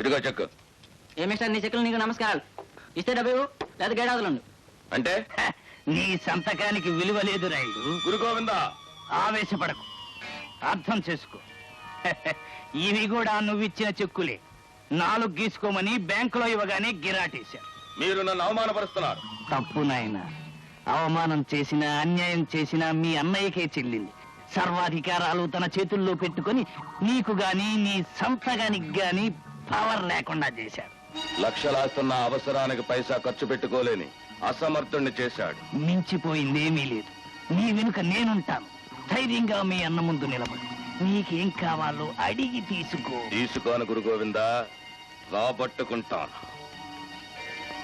ఇదిగో చెక్కు. ఏమిస్టర్ నీ చెక్కులు నీకు నమస్కారాలు. ఇస్తే డబ్బు లేదా గేడాదులుండు. అంటే నీ సంతకానికి విలువ లేదు రాయుడు. గురు గోవిందా, ఆవేశపడకు, అర్థం చేసుకో. ఇవి కూడా నువ్విచ్చిన చెక్కులే. 4 గీసుకోమని బ్యాంకులో ఇవ్వగానే గిరాటేశారు. మీరు నన్ను అవమానపరుస్తున్నారు. తప్పు నాయన. అవమానం చేసినా అన్యాయం చేసినా మీ అన్నయ్యకే చెల్లింది. సర్వాధికారాలు తన చేతుల్లో పెట్టుకొని నీకు గాని నీ సంతకానికి గాని పవర్ లేకుండా చేశాడు. లక్షలాస్తున్న అవసరానికి పైసా ఖర్చు పెట్టుకోలేని అసమర్థుణ్ణి చేశాడు. మించిపోయిందేమీ లేదు. నీ వెనుక నేనుంటాను. ధైర్యంగా మీ అన్న ముందు నిలబడు. నీకేం కావాలో అడిగి తీసుకో. తీసుకోను గురు గోవిందా, రాబట్టుకుంటాను.